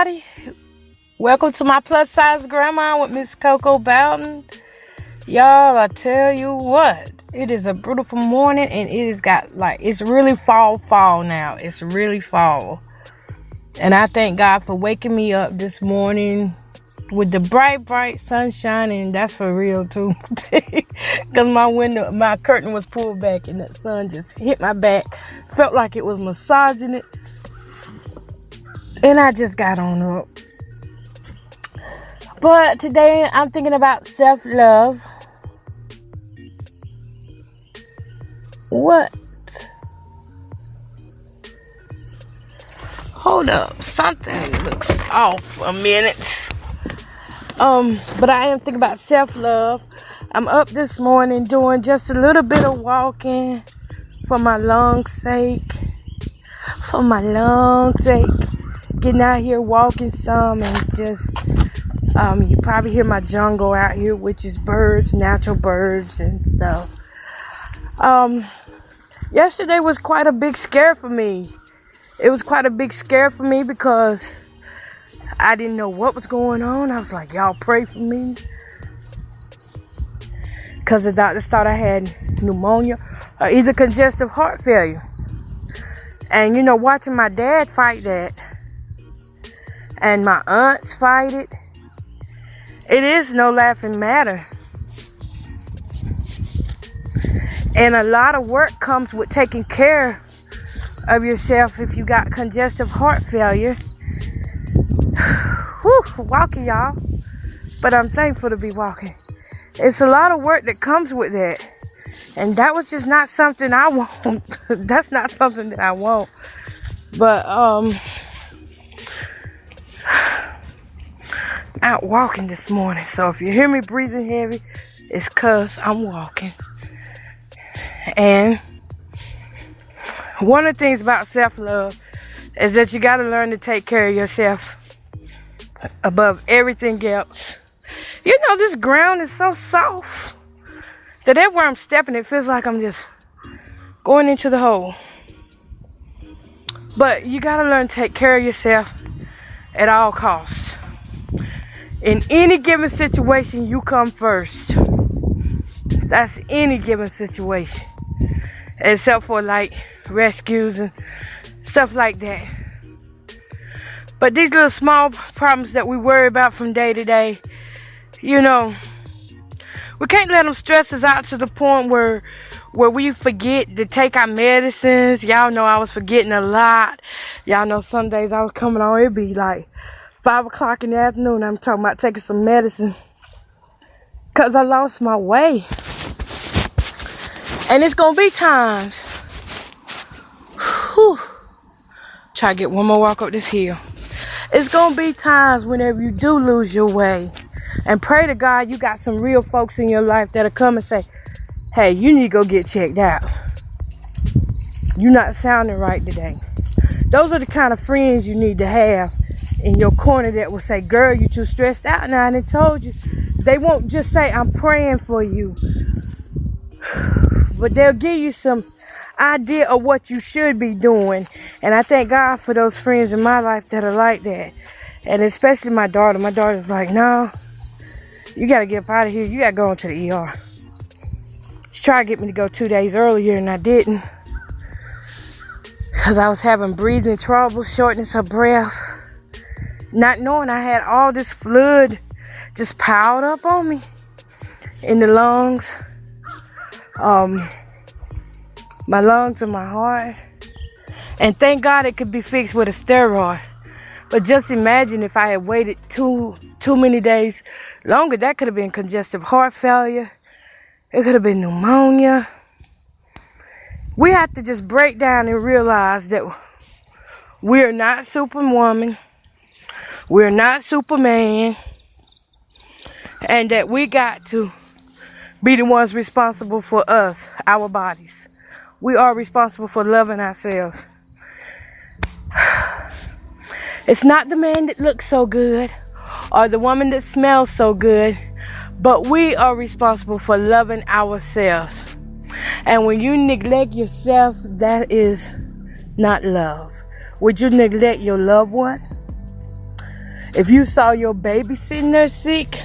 everybody. Welcome to my plus size grandma with Miss Coco Bowden. Y'all, I tell you what, it is a beautiful morning and it has got it's really fall now. It's really fall. And I thank God for waking me up this morning with the bright sunshine, and that's for real too. Because my curtain was pulled back and that sun just hit my back. Felt like it was massaging it. And I just got on up. But today I'm thinking about self-love. What? Hold up. Something looks off a minute. But I am thinking about self-love. I'm up this morning doing just a little bit of walking for my lungs' sake. For my lungs' sake. Getting out here walking some and just, you probably hear my jungle out here, which is birds, natural birds and stuff. Yesterday was quite a big scare for me. It was quite a big scare for me because I didn't know what was going on. I was like, y'all pray for me. Because the doctors thought I had pneumonia or either congestive heart failure. And, watching my dad fight that and my aunts fight it, it is no laughing matter. And a lot of work comes with taking care of yourself if you got congestive heart failure. Whew, walking, y'all. But I'm thankful to be walking. It's a lot of work that comes with that. And that was just not something I want. That's not something that I want. But, out walking this morning. So if you hear me breathing heavy, it's because I'm walking. And one of the things about self-love is that you got to learn to take care of yourself above everything else. This ground is so soft that everywhere I'm stepping, it feels like I'm just going into the hole. But you got to learn to take care of yourself at all costs. In any given situation, you come first. That's any given situation. Except for rescues and stuff like that. But these little small problems that we worry about from day to day, we can't let them stress us out to the point where we forget to take our medicines. Y'all know I was forgetting a lot. Y'all know some days I was coming on, it'd be 5 o'clock in the afternoon. I'm talking about taking some medicine because I lost my way. And it's going to be times. Whew, try to get one more walk up this hill. It's going to be times whenever you do lose your way. And pray to God you got some real folks in your life that'll come and say, hey, you need to go get checked out. You're not sounding right today. Those are the kind of friends you need to have in your corner that will say, girl, you too stressed out now. And I told you. They won't just say, I'm praying for you. But they'll give you some idea of what you should be doing. And I thank God for those friends in my life that are like that. And especially my daughter. My daughter's like, no, you got to get up out of here. You got to go into the ER. She tried to get me to go 2 days earlier and I didn't. Because I was having breathing trouble, shortness of breath. Not knowing I had all this fluid just piled up on me in the lungs. My lungs and my heart. And thank God it could be fixed with a steroid. But just imagine if I had waited too many days longer, that could have been congestive heart failure. It could have been pneumonia. We have to just break down and realize that we're not Superwoman. We're not Superman. And that we got to be the ones responsible for us, our bodies. We are responsible for loving ourselves. It's not the man that looks so good or the woman that smells so good, but we are responsible for loving ourselves. And when you neglect yourself, that is not love. Would you neglect your loved one? If you saw your baby sitting there sick,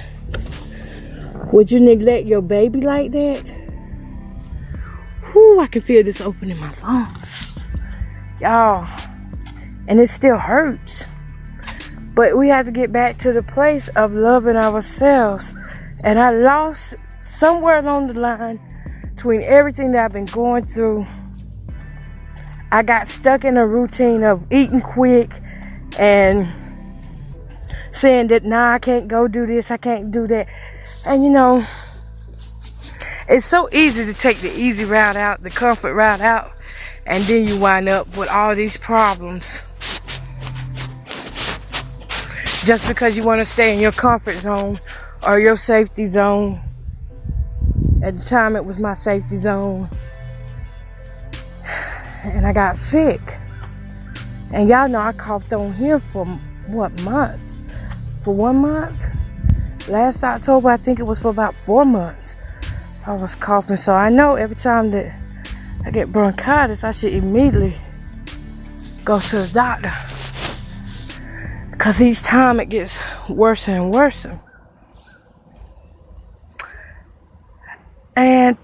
would you neglect your baby like that? Whew, I can feel this open in my lungs. Y'all. And it still hurts. But we have to get back to the place of loving ourselves. And I lost somewhere along the line between everything that I've been going through. I got stuck in a routine of eating quick and saying that, nah, I can't go do this, I can't do that. And you know, it's so easy to take the easy route out, the comfort route out, and then you wind up with all these problems. Just because you want to stay in your comfort zone or your safety zone. At the time, it was my safety zone. And I got sick. And y'all know I coughed on here for months? For 1 month? Last October, I think it was for about 4 months. I was coughing. So I know every time that I get bronchitis, I should immediately go to the doctor. Because each time it gets worse and worse. And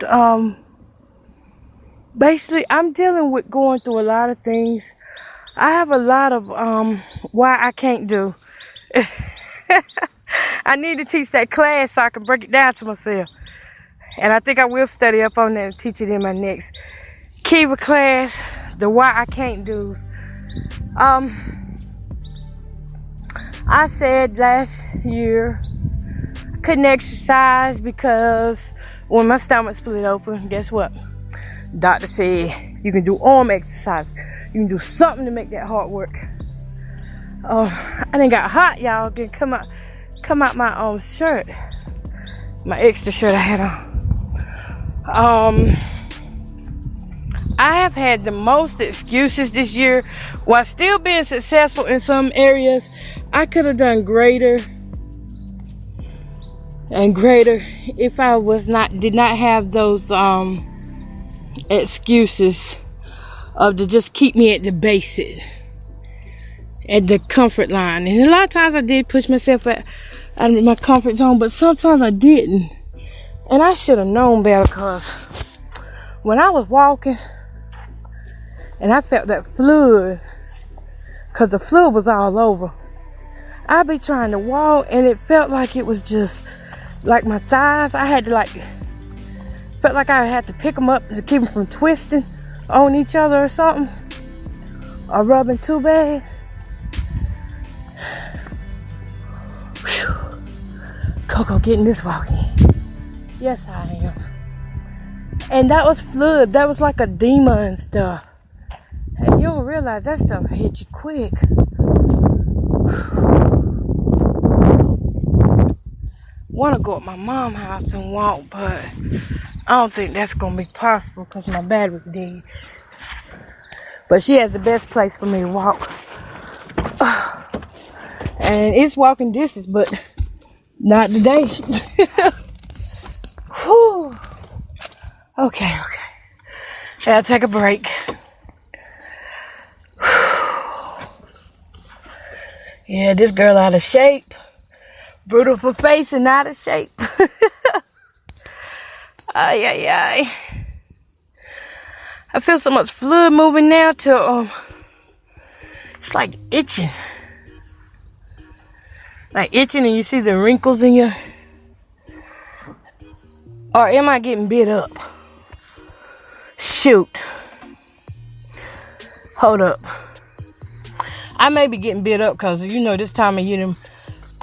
basically, I'm dealing with going through a lot of things. I have a lot of why I can't do. I need to teach that class so I can break it down to myself. And I think I will study up on that and teach it in my next Kiva class. The why I can't do's. I said last year I couldn't exercise because when my stomach split open, guess what? Doctor said you can do arm exercise. You can do something to make that heart work. I done got hot, y'all. Can come out my shirt, my extra shirt I had on. I have had the most excuses this year while still being successful in some areas. I could have done greater and greater if I did not have those excuses to just keep me at the basic, at the comfort line. And a lot of times I did push myself out of my comfort zone, but sometimes I didn't. And I should have known better, because when I was walking and I felt that flood, because the flood was all over, I'd be trying to walk and it felt like it was just like my thighs. I had to felt like I had to pick them up to keep them from twisting on each other or something, or rubbing too bad. Whew. Coco getting this walk in. Yes, I am. And that was flood. That was like a demon and stuff. And you don't realize that stuff hit you quick. Want to go at my mom's house and walk, but I don't think that's going to be possible because my battery dead. But she has the best place for me to walk. And it's walking distance, but not today. Whew. Okay. Gotta take a break. Yeah, this girl out of shape. Brutal for face and out of shape. Ay. I feel so much fluid moving now till it's like itching. Like itching, and you see the wrinkles in your... Or am I getting bit up? Shoot. Hold up. I may be getting bit up because, you know, this time of year, them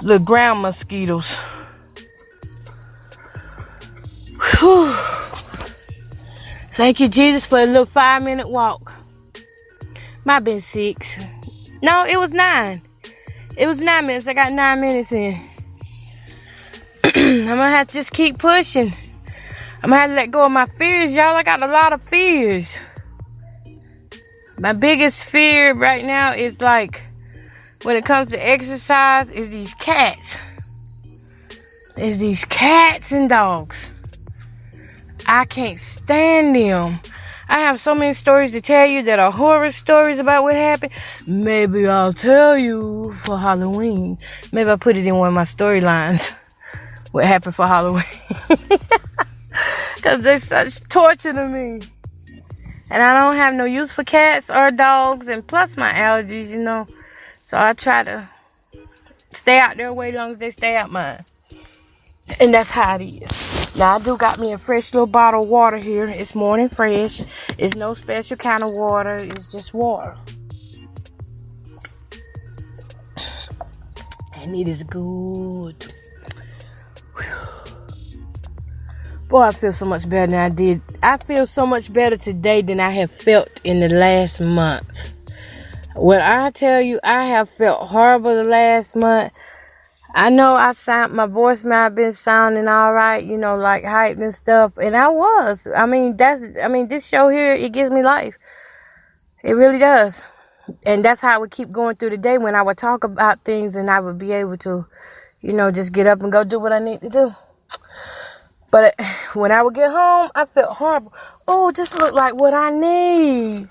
little ground mosquitoes. Whew. Thank you, Jesus, for a little 5-minute walk. Might have been 6. No, it was 9. It was 9 minutes. I got 9 minutes in. I'm going to have to just keep pushing. I'm going to have to let go of my fears, y'all. I got a lot of fears. My biggest fear right now is when it comes to exercise, is these cats. It's these cats and dogs. I can't stand them. I have so many stories to tell you that are horror stories about what happened. Maybe I'll tell you for Halloween. Maybe I'll put it in one of my storylines. What happened for Halloween. Because they're such torture to me. And I don't have no use for cats or dogs. And plus my allergies, you know. So I try to stay out their way as long as they stay out mine. And that's how it is. Now I do got me a fresh little bottle of water here. It's morning fresh. It's no special kind of water. It's just water. And it is good. Boy, I feel so much better than I did. I feel so much better today than I have felt in the last month. When I tell you I have felt horrible the last month, I know my voice might have been sounding all right, you know, like hyped and stuff. And I was. This show here, it gives me life. It really does. And that's how I would keep going through the day when I would talk about things and I would be able to, you know, just get up and go do what I need to do. But when I would get home, I felt horrible. Oh, this look like what I need.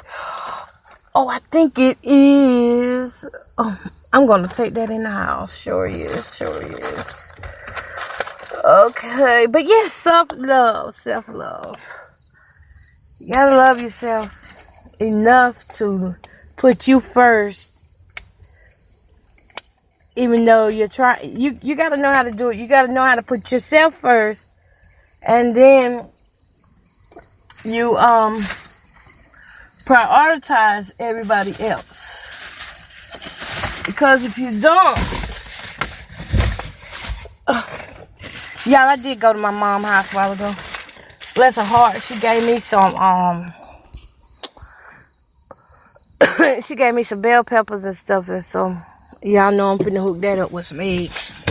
Oh, I think it is. Oh, I'm going to take that in the house. Sure is. Okay. But yes, self-love. You got to love yourself enough to put you first. Even though you're trying, you got to know how to do it. You got to know how to put yourself first. And then you prioritize everybody else. Because if you don't, y'all, I did go to my mom's house a while ago. Bless her heart, she gave me some she gave me some bell peppers and stuff, and so y'all know I'm finna hook that up with some eggs.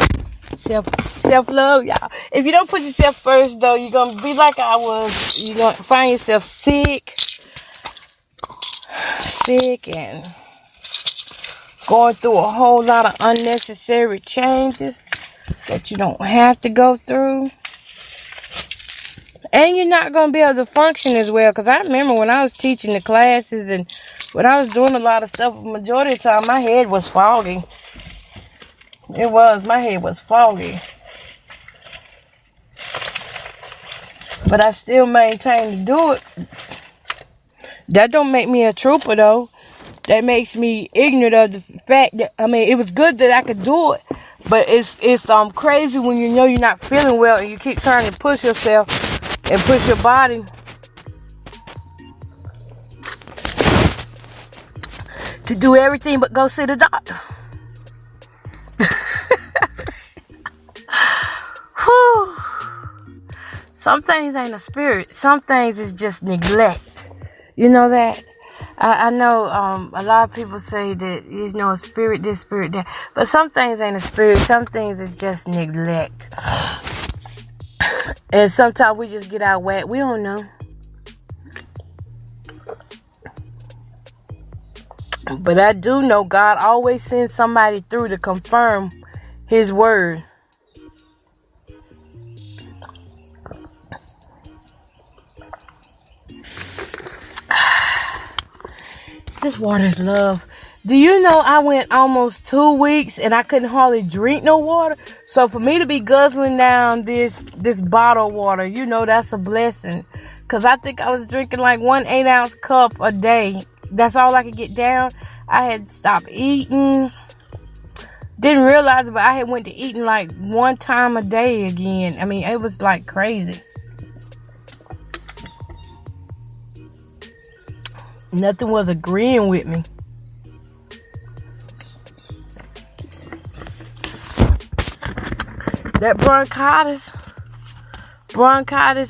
Self-love, y'all. If you don't put yourself first, though, you're going to be like I was. You're going to find yourself sick and going through a whole lot of unnecessary changes that you don't have to go through. And you're not going to be able to function as well. Because I remember when I was teaching the classes and when I was doing a lot of stuff, the majority of the time, my head was foggy. My head was foggy. But I still maintain to do it. That don't make me a trooper, though. That makes me ignorant of the fact that, it was good that I could do it. But it's crazy when you know you're not feeling well and you keep trying to push yourself and push your body to do everything but go see the doctor. Some things ain't a spirit. Some things is just neglect. You know that? I know a lot of people say that there's no spirit this, spirit that. But some things ain't a spirit. Some things is just neglect. And sometimes we just get out whack. We don't know. But I do know God always sends somebody through to confirm His word. This water is love. Do you know I went almost 2 weeks and I couldn't hardly drink no water? So for me to be guzzling down this bottle of water, you know that's a blessing. Because I think I was drinking like 1 8-ounce cup a day. That's all I could get down. I had stopped eating. Didn't realize it, but I had went to eating like 1 time a day again. It was like crazy. Nothing was agreeing with me. That bronchitis,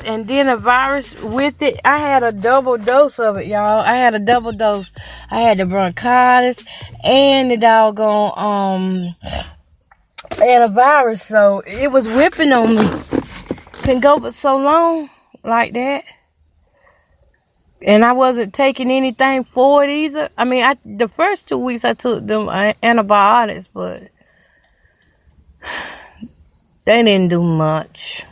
and then a virus with it. I had a double dose of it, y'all. I had a double dose. I had the bronchitis and the doggone, and a virus. So it was whipping on me. Couldn't go but so long like that. And I wasn't taking anything for it either. The first 2 weeks I took them antibiotics, but they didn't do much.